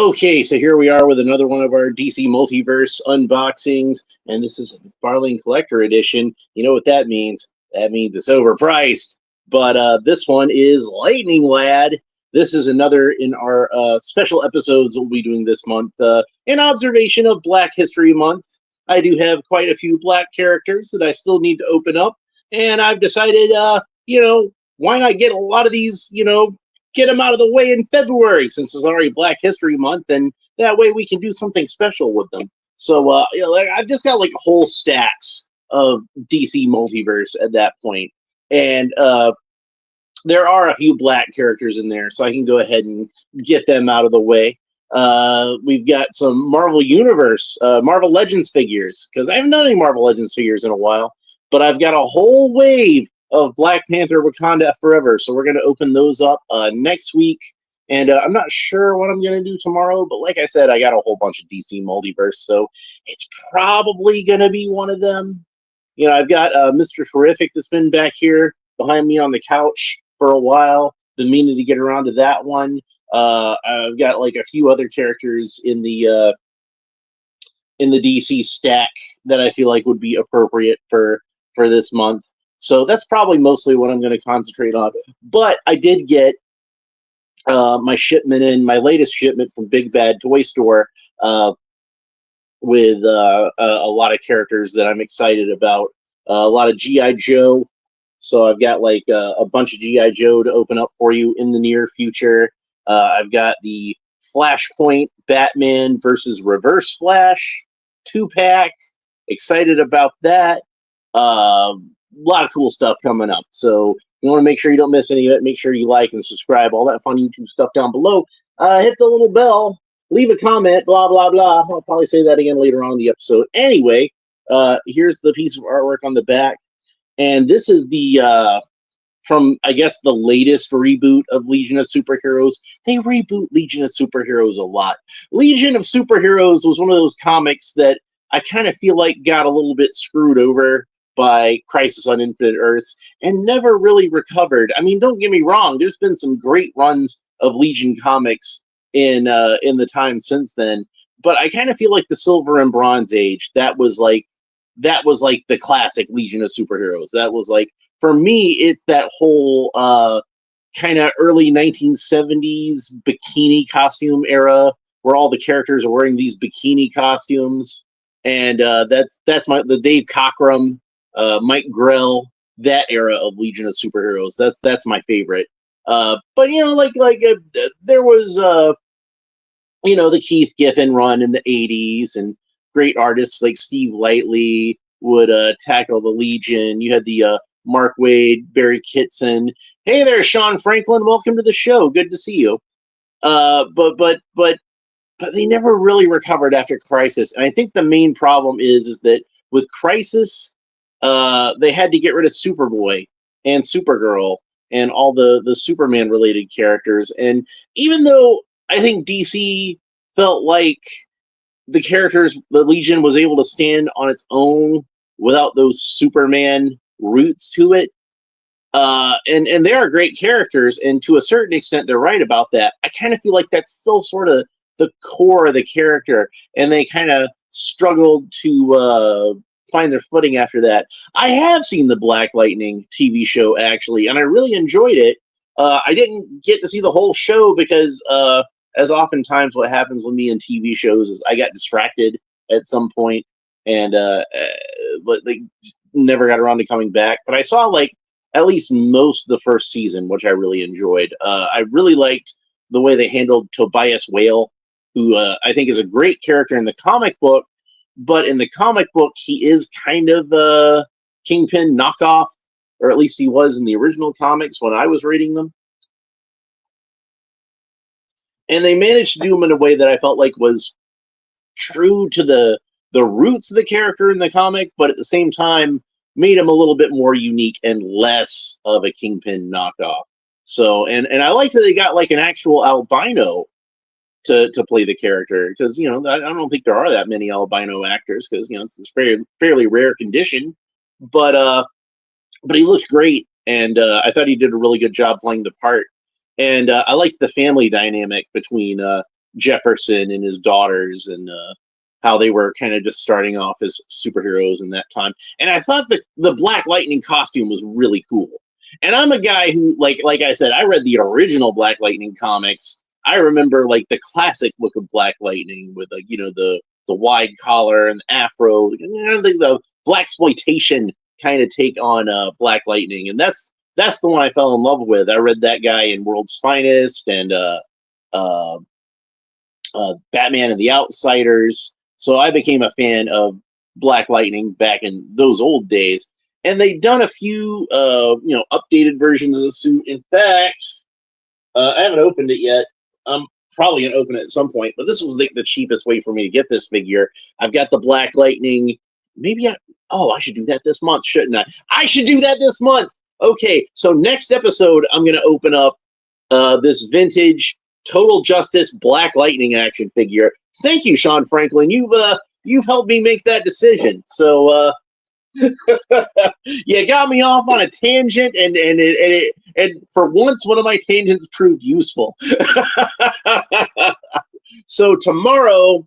Okay, so here we are with another one of our DC Multiverse unboxings, and this is a Mcfarlane Collector Edition. You know what that means? That means it's overpriced. But this one is Lightning Lad. This is another in our special episodes we'll be doing this month. In observation of Black History Month, I do have quite a few Black characters that I still need to open up, and I've decided, why not get a lot of these, get them out of the way in February since it's already Black History Month, and that way we can do something special with them. So, I've just got like whole stacks of DC Multiverse at that point, and there are a few Black characters in there, so I can go ahead and get them out of the way. We've got some Marvel Universe, Marvel Legends figures, because I haven't done any Marvel Legends figures in a while, but I've got a whole wave of Black Panther Wakanda Forever. So we're going to open those up next week. And I'm not sure what I'm going to do tomorrow, but like I said, I got a whole bunch of DC Multiverse, so it's probably going to be one of them. You know, I've got Mr. Terrific that's been back here behind me on the couch for a while. Been meaning to get around to that one. I've got like a few other characters in the DC stack that I feel like would be appropriate for this month. So that's probably mostly what I'm going to concentrate on. But I did get my shipment in, my latest shipment from Big Bad Toy Store with a lot of characters that I'm excited about. A lot of G.I. Joe. So I've got like a bunch of G.I. Joe to open up for you in the near future. I've got the Flashpoint Batman versus Reverse Flash 2-pack. Excited about that. A lot of cool stuff coming up. So you want to make sure you don't miss any of it. Make sure you like and subscribe, all that fun YouTube stuff down below. Hit the little bell, leave a comment, blah, blah, blah. I'll probably say that again later on in the episode. Anyway, here's the piece of artwork on the back. And this is the, from, I guess, the latest reboot of Legion of Superheroes. They reboot Legion of Superheroes a lot. Legion of Superheroes was one of those comics that I kind of feel like got a little bit screwed over by Crisis on Infinite Earths and never really recovered. I mean, don't get me wrong, there's been some great runs of Legion comics in the time since then, but I kind of feel like the Silver and Bronze Age, that was like the classic Legion of Superheroes. That was like, for me, it's that whole kind of early 1970s bikini costume era where all the characters are wearing these bikini costumes, and that's the Dave Cockrum, Mike Grell, that era of Legion of Superheroes. That's my favorite. But you know, there was the Keith Giffen run in the '80s, and great artists like Steve Lightly would tackle the Legion. You had the Mark Waid, Barry Kitson. Hey there, Sean Franklin. Welcome to the show. Good to see you. But they never really recovered after Crisis, and I think the main problem is that with Crisis, they had to get rid of Superboy and Supergirl and all the Superman related characters. And even though I think DC felt like the Legion was able to stand on its own without those Superman roots to it, and they are great characters, and to a certain extent they're right about that. I kind of feel like that's still sort of the core of the character, and they kind of struggled to find their footing after that. I have seen the Black Lightning TV show, actually, and I really enjoyed it. I didn't get to see the whole show because, as oftentimes what happens with me in TV shows, is I got distracted at some point and they never got around to coming back. But I saw like at least most of the first season, which I really enjoyed. I really liked the way they handled Tobias Whale, who I think is a great character in the comic book, but in the comic book, he is kind of a Kingpin knockoff, or at least he was in the original comics when I was reading them. And they managed to do him in a way that I felt like was true to the roots of the character in the comic, but at the same time made him a little bit more unique and less of a Kingpin knockoff. So, and I like that they got like an actual albino to play the character, because I don't think there are that many albino actors, because it's a fairly rare condition, but he looked great, and I thought he did a really good job playing the part. And I liked the family dynamic between Jefferson and his daughters, and how they were kind of just starting off as superheroes in that time. And I thought the Black Lightning costume was really cool. And I'm a guy who, like I said, I read the original Black Lightning comics. I remember like the classic look of Black Lightning with the wide collar and the afro, the blaxploitation kind of take on Black Lightning, and that's the one I fell in love with. I read that guy in World's Finest and uh, Batman and the Outsiders, so I became a fan of Black Lightning back in those old days. And they've done a few, updated versions of the suit. In fact, I haven't opened it yet. I'm probably gonna open it at some point, but this was the cheapest way for me to get this figure. I've got the Black Lightning. I should do that this month, shouldn't I? I should do that this month. Okay, so next episode, I'm gonna open up this vintage Total Justice Black Lightning action figure. Thank you, Sean Franklin. You've helped me make that decision. So you got me off on a tangent, and for once, one of my tangents proved useful. So tomorrow,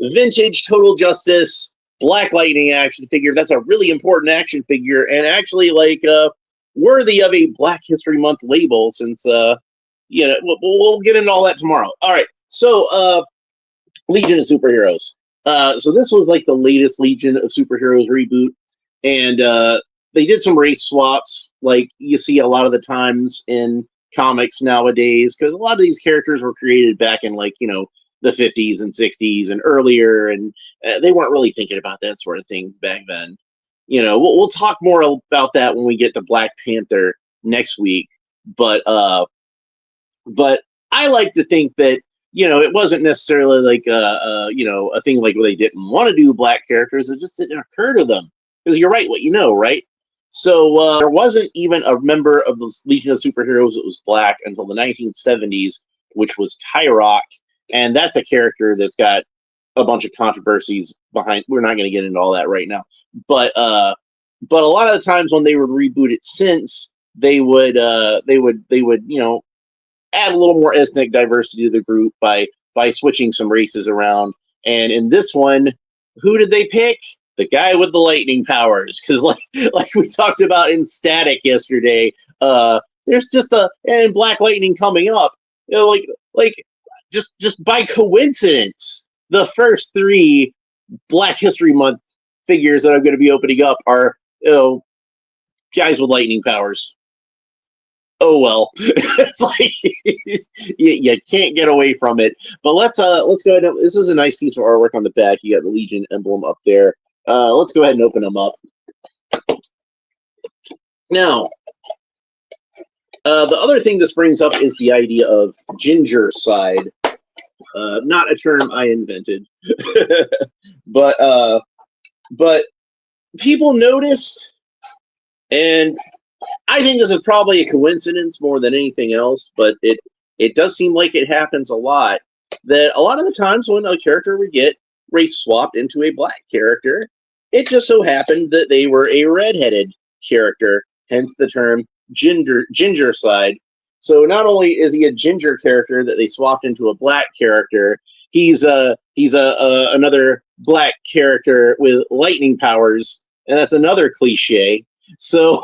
vintage Total Justice Black Lightning action figure. That's a really important action figure, and actually worthy of a Black History Month label, since we'll get into all that tomorrow. All right, so Legion of Superheroes. So this was like the latest Legion of Superheroes reboot, and they did some race swaps, like you see a lot of the times in comics nowadays, because a lot of these characters were created back in the 50s and 60s and earlier, and they weren't really thinking about that sort of thing back then. We'll talk more about that when we get to Black Panther next week, but I like to think that it wasn't necessarily like a thing like where they didn't want to do black characters. It just didn't occur to them, because you're right, what you know, right? So there wasn't even a member of the Legion of Superheroes that was black until the 1970s, which was Tyrock, and that's a character that's got a bunch of controversies behind. We're not going to get into all that right now, but a lot of the times when they would reboot it since, they would add a little more ethnic diversity to the group by switching some races around. And in this one, who did they pick? The guy with the lightning powers, because like we talked about in Static yesterday, there's just and Black Lightning coming up, just by coincidence, the first 3 Black History Month figures that I'm going to be opening up are guys with lightning powers. Oh well, it's like you can't get away from it. But let's go ahead. This is a nice piece of artwork on the back. You got the Legion emblem up there. Let's go ahead and open them up. Now, the other thing this brings up is the idea of ginger side. Not a term I invented, but people noticed, and I think this is probably a coincidence more than anything else, but it does seem like it happens a lot, that a lot of the times when a character would get race swapped into a black character, it just so happened that they were a redheaded character, hence the term ginger side. So not only is he a ginger character that they swapped into a black character, he's another black character with lightning powers, and that's another cliche. So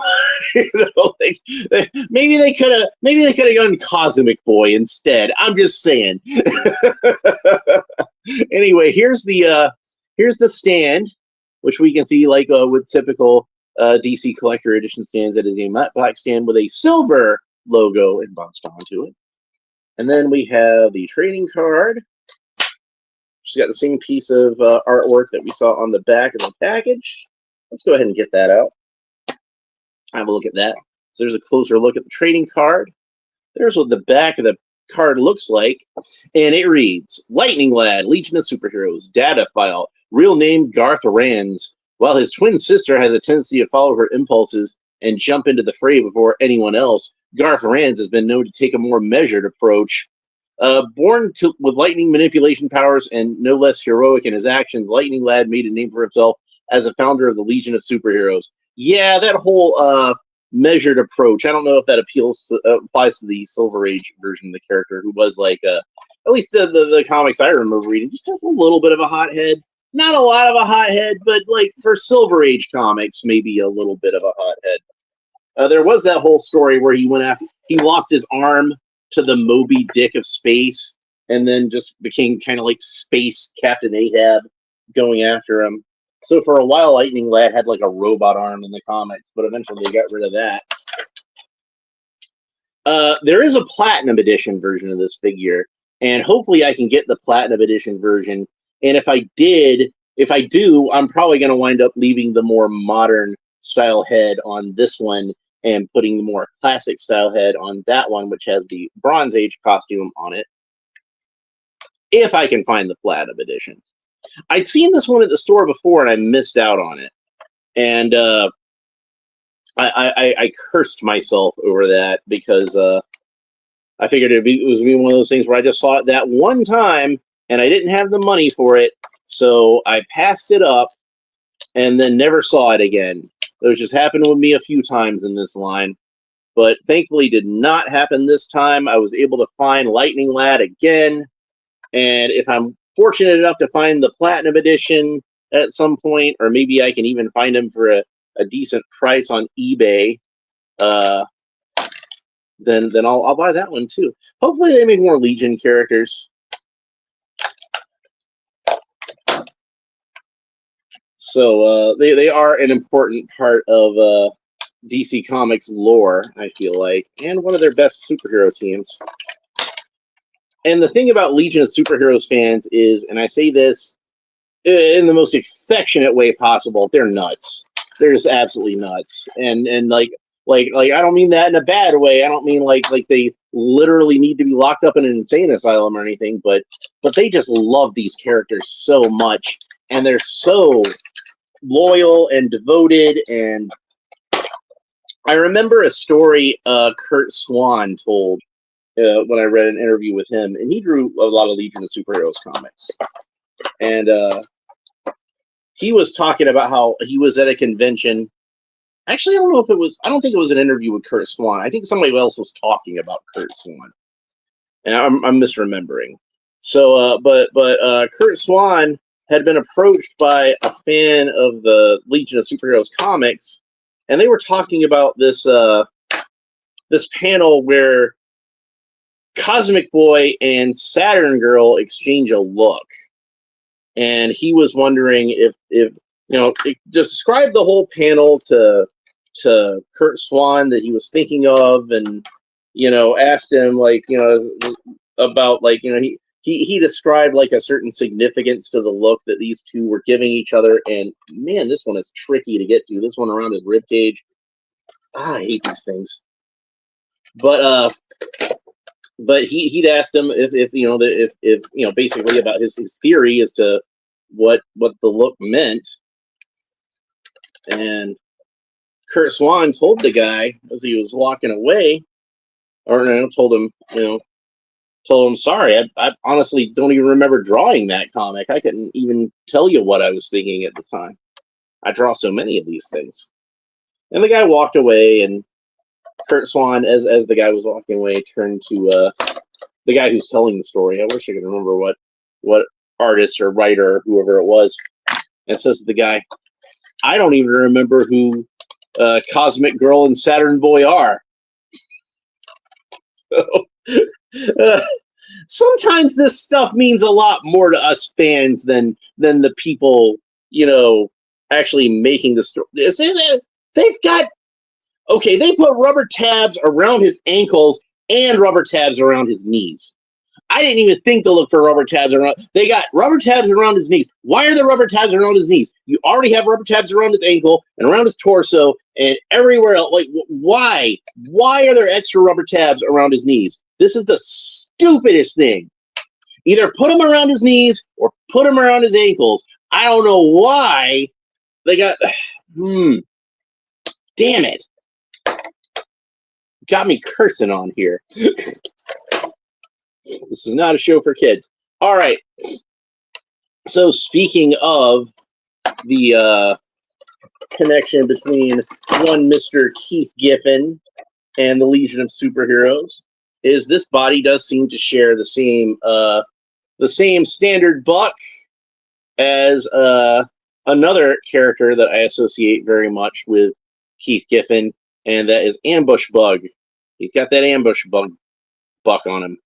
maybe they could have gone Cosmic Boy instead. I'm just saying. Anyway, here's the stand, which we can see with typical DC Collector Edition stands. It is a matte black stand with a silver logo embossed onto it. And then we have the trading card. She's got the same piece of artwork that we saw on the back of the package. Let's go ahead and get that out. Have a look at that. So there's a closer look at the trading card. There's what the back of the card looks like. And it reads, Lightning Lad, Legion of Superheroes, data file, real name Garth Rands. While his twin sister has a tendency to follow her impulses and jump into the fray before anyone else, Garth Rands has been known to take a more measured approach. With lightning manipulation powers and no less heroic in his actions, Lightning Lad made a name for himself as a founder of the Legion of Superheroes. Yeah, that whole measured approach, I don't know if that applies to the Silver Age version of the character, who was like a at least the comics I remember reading, just has a little bit of a hothead. Not a lot of a hothead, but like for Silver Age comics, maybe a little bit of a hothead. There was that whole story where he lost his arm to the Moby Dick of space, and then just became kind of like space Captain Ahab going after him. So for a while, Lightning Lad had like a robot arm in the comics, but eventually they got rid of that. There is a Platinum Edition version of this figure, and hopefully I can get the Platinum Edition version. And if I do, I'm probably going to wind up leaving the more modern style head on this one and putting the more classic style head on that one, which has the Bronze Age costume on it, if I can find the Platinum Edition. I'd seen this one at the store before, and I missed out on it. And I cursed myself over that because I figured it was one of those things where I just saw it that one time, and I didn't have the money for it, so I passed it up and then never saw it again. It just happened with me a few times in this line, but thankfully did not happen this time. I was able to find Lightning Lad again, and if I'm fortunate enough to find the Platinum Edition at some point, or maybe I can even find him for a decent price on eBay, then I'll buy that one too. Hopefully they make more Legion characters. So they are an important part of DC Comics lore, I feel like, and one of their best superhero teams. And the thing about Legion of Superheroes fans is, and I say this in the most affectionate way possible, they're nuts. They're just absolutely nuts. And like I don't mean that in a bad way. I don't mean like they literally need to be locked up in an insane asylum or anything, but they just love these characters so much, and they're so loyal and devoted. And I remember a story Kurt Swan told when I read an interview with him, and he drew a lot of Legion of Superheroes comics. And he was talking about how he was at a convention. Actually, I don't think it was an interview with Kurt Swan. I think somebody else was talking about Kurt Swan. And I'm misremembering. So, but Kurt Swan had been approached by a fan of the Legion of Superheroes comics, and they were talking about this panel where Cosmic Boy and Saturn Girl exchange a look. And he was wondering if just describe the whole panel to Kurt Swan that he was thinking of, and asked him about he described like a certain significance to the look that these two were giving each other. And man, this one is tricky to get to. This one around his rib cage. I hate these things. But he'd asked him if basically about his theory as to what the look meant. And Kurt Swan told the guy as he was walking away, told him, sorry, I honestly don't even remember drawing that comic. I couldn't even tell you what I was thinking at the time. I draw so many of these things. And the guy walked away, and Kurt Swan, as the guy was walking away, turned to the guy who's telling the story. I wish I could remember what artist or writer or whoever it was. And says to the guy, I don't even remember who Cosmic Girl and Saturn Boy are. So, sometimes this stuff means a lot more to us fans than the people, actually making the story. They put rubber tabs around his ankles and rubber tabs around his knees. I didn't even think to look for rubber tabs around. They got rubber tabs around his knees. Why are there rubber tabs around his knees? You already have rubber tabs around his ankle and around his torso and everywhere else. Like, why? Why are there extra rubber tabs around his knees? This is the stupidest thing. Either put them around his knees or put them around his ankles. I don't know why they got. Damn it. Got me cursing on here. This is not a show for kids. All right. So speaking of the connection between one Mr. Keith Giffen and the Legion of Superheroes, is this body does seem to share the same standard buck as another character that I associate very much with Keith Giffen, and that is Ambush Bug. He's got that ambush bug buck on him.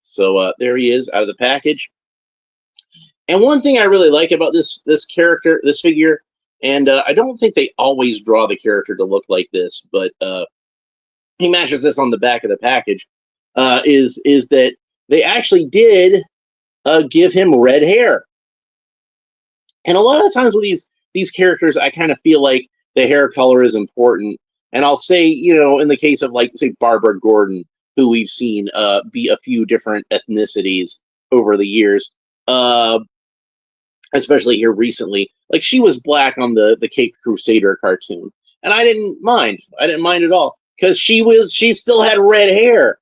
So there he is out of the package. And one thing I really like about this character, this figure, and I don't think they always draw the character to look like this, but he matches this on the back of the package, is that they actually did give him red hair. And a lot of times with these characters, I kind of feel like the hair color is important. And I'll say, in the case of, like, say, Barbara Gordon, who we've seen be a few different ethnicities over the years, especially here recently. Like, she was black on the Cape Crusader cartoon, and I didn't mind. I didn't mind at all, because she still had red hair.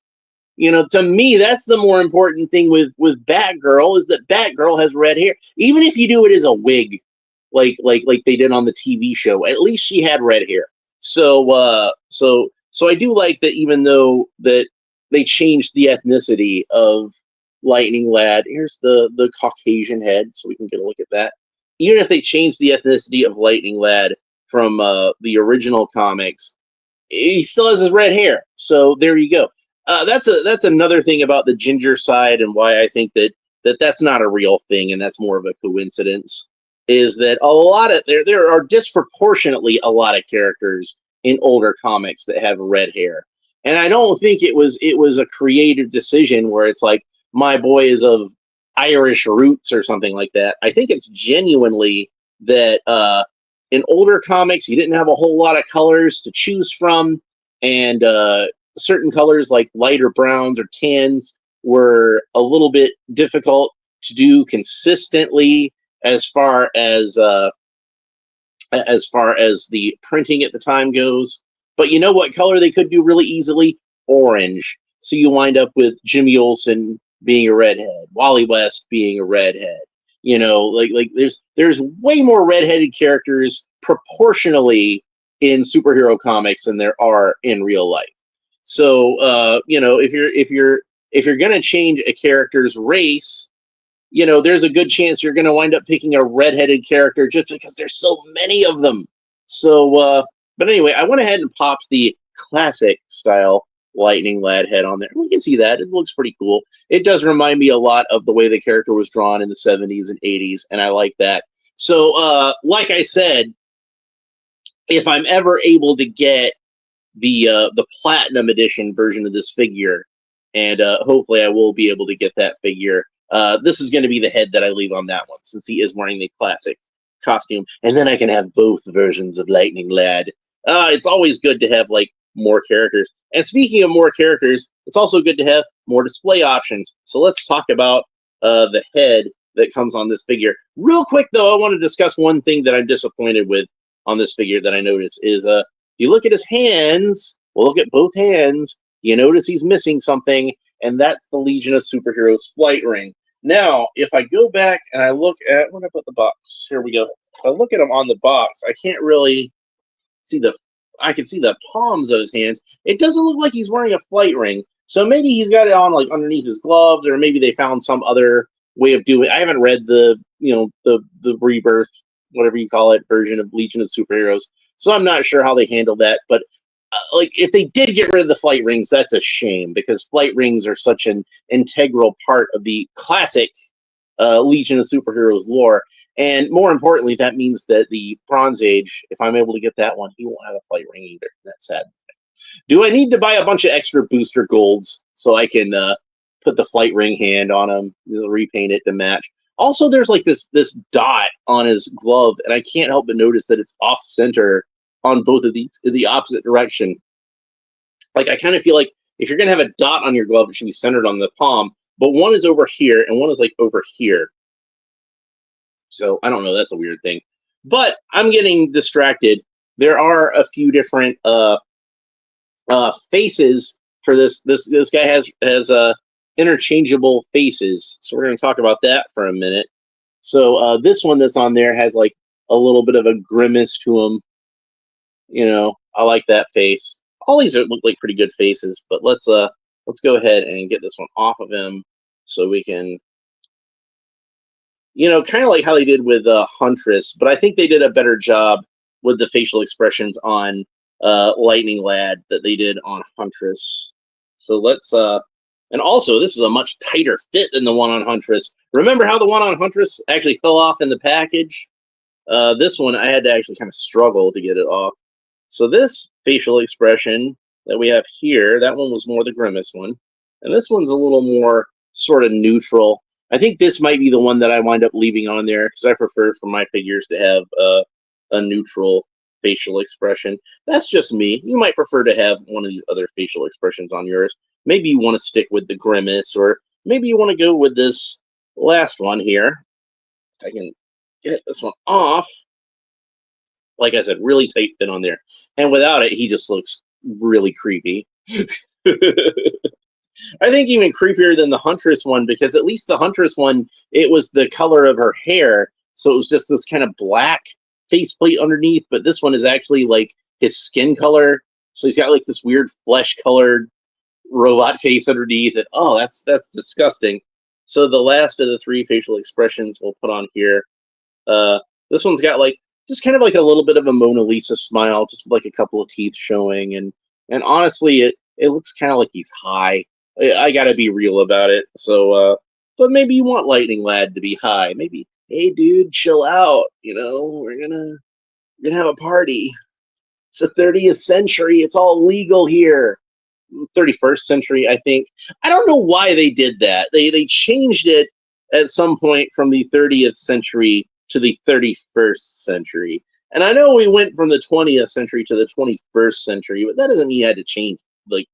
To me, that's the more important thing with Batgirl, is that Batgirl has red hair. Even if you do it as a wig, like they did on the TV show, at least she had red hair. So I do like that, even though that they changed the ethnicity of Lightning Lad. Here's the Caucasian head, so we can get a look at that. Even if they changed the ethnicity of Lightning Lad from the original comics, he still has his red hair. So there you go. That's another thing about the ginger side, and why I think that's not a real thing, and that's more of a coincidence. Is that a lot of there are disproportionately a lot of characters in older comics that have red hair, and I don't think it was a creative decision where it's like, my boy is of Irish roots or something like that. I think it's genuinely that in older comics you didn't have a whole lot of colors to choose from, and certain colors like lighter browns or tans were a little bit difficult to do consistently as far as the printing at the time goes. But you know what color they could do really easily? Orange. So you wind up with Jimmy Olsen being a redhead, Wally West being a redhead. Like there's way more redheaded characters proportionally in superhero comics than there are in real life. So if you're gonna change a character's race, there's a good chance you're gonna wind up picking a redheaded character just because there's so many of them. So but anyway, I went ahead and popped the classic style Lightning Lad head on there. We can see that. It looks pretty cool. It does remind me a lot of the way the character was drawn in the 70s and 80s, and I like that. So like I said, if I'm ever able to get the platinum edition version of this figure, and hopefully I will be able to get that figure, this is going to be the head that I leave on that one, since he is wearing the classic costume, and then I can have both versions of Lightning Lad. It's always good to have, like, more characters. And speaking of more characters, it's also good to have more display options. So let's talk about the head that comes on this figure. Real quick, though, I want to discuss one thing that I'm disappointed with on this figure that I noticed is if you look at his hands, we'll look at both hands, you notice he's missing something, and that's the Legion of Superheroes flight ring. Now, if I go back and I look at, where did I put the box? Here we go. If I look at him on the box, I can't really see I can see the palms of his hands. It doesn't look like he's wearing a flight ring. So maybe he's got it on, like, underneath his gloves, or maybe they found some other way of doing it. I haven't read the Rebirth, whatever you call it, version of Legion of Superheroes. So I'm not sure how they handled that. But like, if they did get rid of the flight rings, that's a shame, because flight rings are such an integral part of the classic Legion of Superheroes lore. And more importantly, that means that the Bronze Age, if I'm able to get that one, he won't have a flight ring either. That's sad. Do I need to buy a bunch of extra booster golds so I can put the flight ring hand on him, repaint it to match? Also, there's like this dot on his glove, and I can't help but notice that it's off center on both of these in the opposite direction. Like, I kind of feel like if you're gonna have a dot on your glove, it should be centered on the palm, but one is over here and one is like over here. So I don't know, that's a weird thing. But I'm getting distracted. There are a few different faces for this. This guy has interchangeable faces. So we're going to talk about that for a minute. So this one that's on there has like a little bit of a grimace to him. I like that face. All these look like pretty good faces, but let's let's go ahead and get this one off of him so we can, kind of like how they did with Huntress, but I think they did a better job with the facial expressions on Lightning Lad that they did on Huntress. So let's, and also this is a much tighter fit than the one on Huntress. Remember how the one on Huntress actually fell off in the package? This one I had to actually kind of struggle to get it off. So this facial expression that we have here, that one was more the Grimace one. And this one's a little more sort of neutral. I think this might be the one that I wind up leaving on there because I prefer for my figures to have a neutral facial expression. That's just me. You might prefer to have one of these other facial expressions on yours. Maybe you want to stick with the Grimace, or maybe you want to go with this last one here. I can get this one off. Like I said, really tight fit on there. And without it, he just looks really creepy. I think even creepier than the Huntress one, because at least the Huntress one, it was the color of her hair. So it was just this kind of black faceplate underneath. But this one is actually like his skin color. So he's got like this weird flesh-colored robot face underneath. And oh, that's disgusting. So the last of the three facial expressions we'll put on here. This one's got like just kind of like a little bit of a Mona Lisa smile, just like a couple of teeth showing, and honestly, it looks kind of like he's high. I gotta be real about it. So, but maybe you want Lightning Lad to be high. Maybe, hey, dude, chill out. We're gonna have a party. It's the 30th century. It's all legal here. 31st century, I think. I don't know why they did that. They changed it at some point from the 30th century to the 31st century. And I know we went from the 20th century to the 21st century, but that doesn't mean you had to change. Like,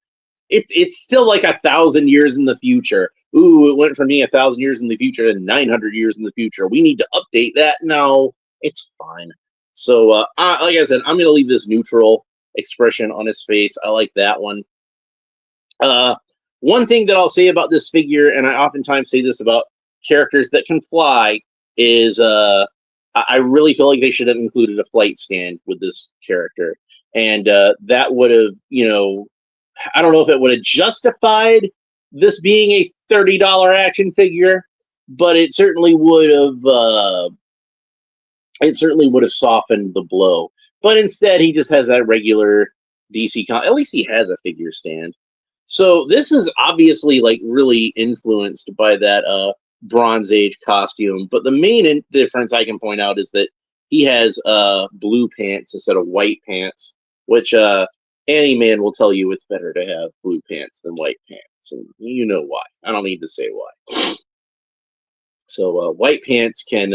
it's still like 1,000 years in the future. Ooh, it went from being 1,000 years in the future to 900 years in the future. We need to update that. No, it's fine. So, like I said, I'm going to leave this neutral expression on his face. I like that one. One thing that I'll say about this figure, and I oftentimes say this about characters that can fly, is I really feel like they should have included a flight stand with this character. And that would have, I don't know if it would have justified this being a $30 action figure, but it certainly would have softened the blow. But instead, he just has that regular DC at least he has a figure stand. So this is obviously like really influenced by that Bronze Age costume. But the main difference I can point out is that he has blue pants instead of white pants, which any man will tell you it's better to have blue pants than white pants, and you know why. I don't need to say why. So white pants can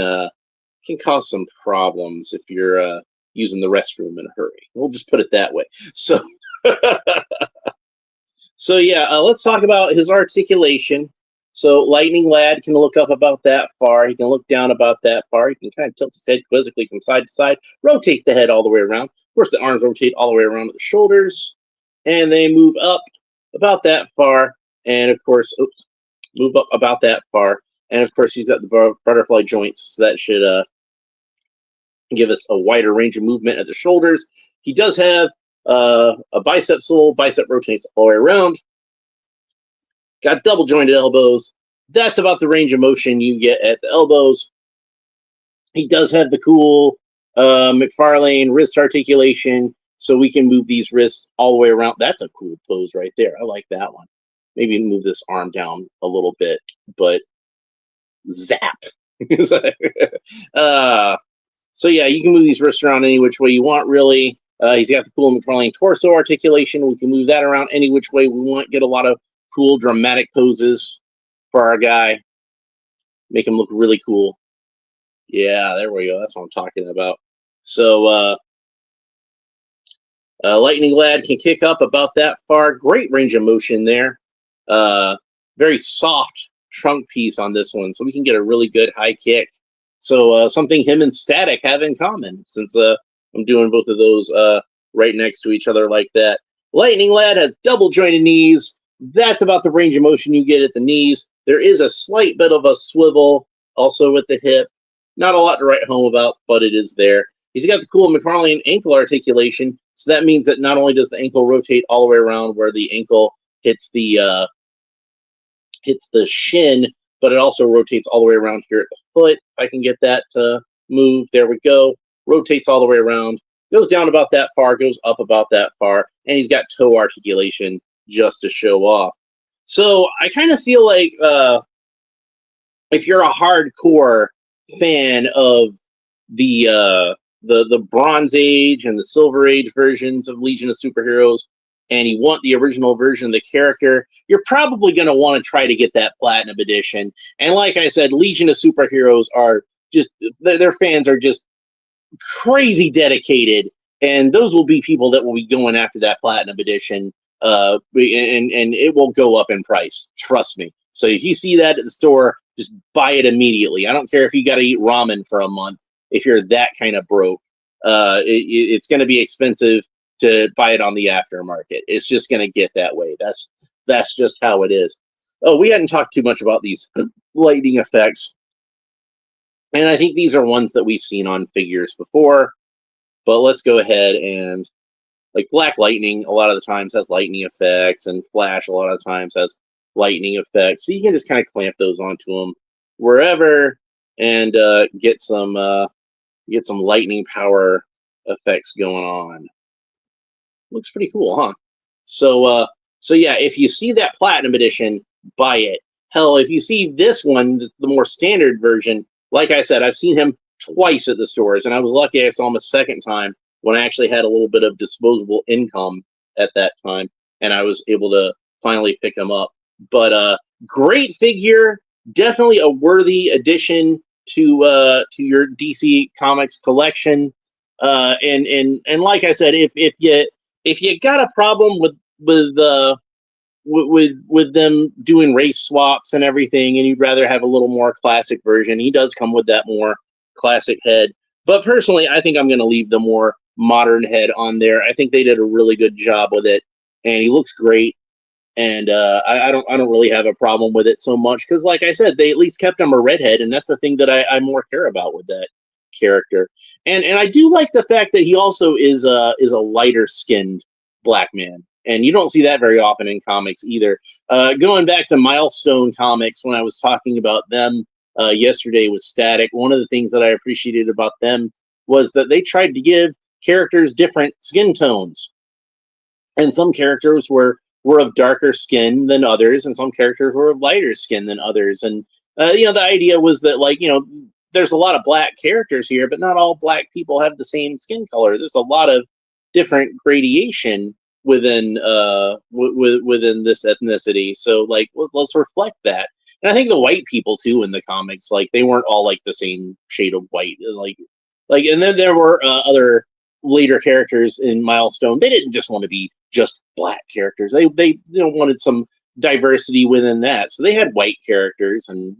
cause some problems if you're using the restroom in a hurry. We'll just put it that way. So, so yeah, let's talk about his articulation. So Lightning Lad can look up about that far. He can look down about that far. He can kind of tilt his head quizzically from side to side, rotate the head all the way around. Of course, the arms rotate all the way around to the shoulders, and they move up about that far, and of course, move up about that far. And of course, he's got the butterfly joints, so that should give us a wider range of movement at the shoulders. He does have a bicep sole. Bicep rotates all the way around. Got double jointed elbows. That's about the range of motion you get at the elbows. He does have the cool Mcfarlane wrist articulation, so we can move these wrists all the way around. That's a cool pose right there. I like that one. Maybe move this arm down a little bit, but zap. So yeah, you can move these wrists around any which way you want, really. He's got the cool Mcfarlane torso articulation. We can move that around any which way we want. Get a lot of cool, dramatic poses for our guy. Make him look really cool. Yeah, there we go. That's what I'm talking about. So, Lightning Lad can kick up about that far. Great range of motion there. Very soft trunk piece on this one, so we can get a really good high kick. So something him and Static have in common, since I'm doing both of those right next to each other like that. Lightning Lad has double jointed knees. That's about the range of motion you get at the knees. There is a slight bit of a swivel also at the hip. Not a lot to write home about, but it is there. He's got the cool Mcfarlane ankle articulation, so that means that not only does the ankle rotate all the way around where the ankle hits the shin, but it also rotates all the way around here at the foot. If I can get that to move, there we go. Rotates all the way around, goes down about that far, goes up about that far, and he's got toe articulation just to show off. So I kind of feel like if you're a hardcore fan of the Bronze Age and the Silver Age versions of Legion of Superheroes, and you want the original version of the character, you're probably going to want to try to get that Platinum Edition. And like I said, Legion of Superheroes are just, their fans are just crazy dedicated, and those will be people that will be going after that Platinum Edition, and it will go up in price. Trust me. So if you see that at the store, just buy it immediately. I don't care if you got to eat ramen for a month. If you're that kind of broke, it's going to be expensive to buy it on the aftermarket. It's just going to get that way. That's just how it is. Oh, we hadn't talked too much about these lightning effects. And I think these are ones that we've seen on figures before. But let's go ahead and, like, Black Lightning a lot of the times has lightning effects, and Flash a lot of the times has lightning effects. So you can just kind of clamp those onto them wherever and get some lightning power effects going on. Looks pretty cool, huh? So yeah, if you see that Platinum Edition, buy it. Hell, if you see this one, the more standard version, like I said, I've seen him twice at the stores, and I was lucky I saw him a second time when I actually had a little bit of disposable income at that time, and I was able to finally pick him up. But great figure, definitely a worthy addition to your DC Comics collection. And like I said, if you got a problem with them doing race swaps and everything, and you'd rather have a little more classic version, he does come with that more classic head. But personally, I think I'm going to leave the more modern head on there. I think they did a really good job with it, and he looks great. And I don't really have a problem with it so much because, like I said, they at least kept him a redhead, and that's the thing that I more care about with that character. And I do like the fact that he also is a lighter skinned black man, and you don't see that very often in comics either. Going back to Milestone Comics, when I was talking about them yesterday with Static, one of the things that I appreciated about them was that they tried to give characters different skin tones, and some characters were of darker skin than others, and some characters were of lighter skin than others. And the idea was that, like, there's a lot of black characters here, but not all black people have the same skin color. There's a lot of different gradation within within this ethnicity. So, like, let's reflect that. And I think the white people too in the comics, like, they weren't all like the same shade of white. Like, and then there were other later characters in Milestone. They didn't just want to be just black characters. They wanted some diversity within that. So they had white characters and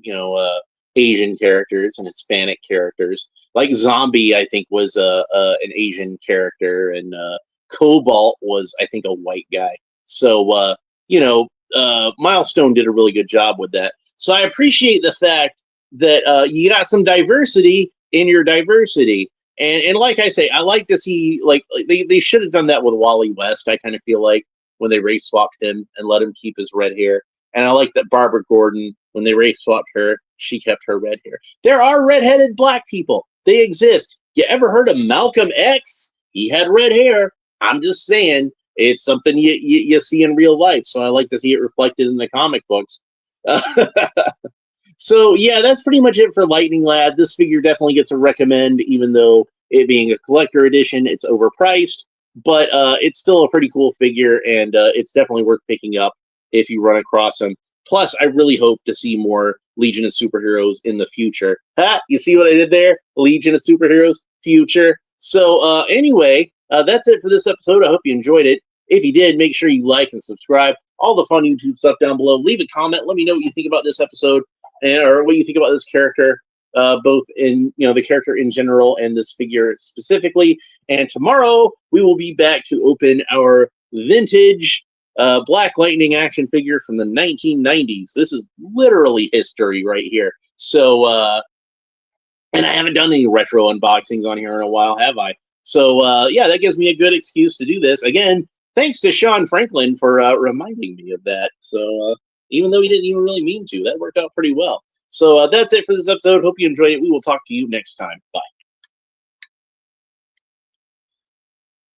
Asian characters and Hispanic characters. Like Zombie, I think, was an Asian character, and Cobalt was, I think, a white guy. So Milestone did a really good job with that. So I appreciate the fact that you got some diversity in your diversity. And like I say, I like to see, like, they should have done that with Wally West. I kind of feel like when they race swapped him and let him keep his red hair. And I like that Barbara Gordon, when they race swapped her, she kept her red hair. There are redheaded black people. They exist. You ever heard of Malcolm X? He had red hair. I'm just saying, it's something you see in real life. So I like to see it reflected in the comic books. So yeah, that's pretty much it for Lightning Lad. This figure definitely gets a recommend, even though it being a collector edition, it's overpriced. But it's still a pretty cool figure, and it's definitely worth picking up if you run across him. Plus, I really hope to see more Legion of Superheroes in the future. Ha! You see what I did there? Legion of Superheroes, future. So anyway, that's it for this episode. I hope you enjoyed it. If you did, make sure you like and subscribe. All the fun YouTube stuff down below. Leave a comment. Let me know what you think about this episode, or what you think about this character, both in the character in general and this figure specifically. And tomorrow we will be back to open our vintage Black Lightning action figure from the 1990s. This is literally history right here. So, and I haven't done any retro unboxings on here in a while, have I? So, yeah, that gives me a good excuse to do this. Again, Thanks to Sean Franklin for reminding me of that. So even though he didn't even really mean to, that worked out pretty well. So that's it for this episode. Hope you enjoyed it. We will talk to you next time. Bye.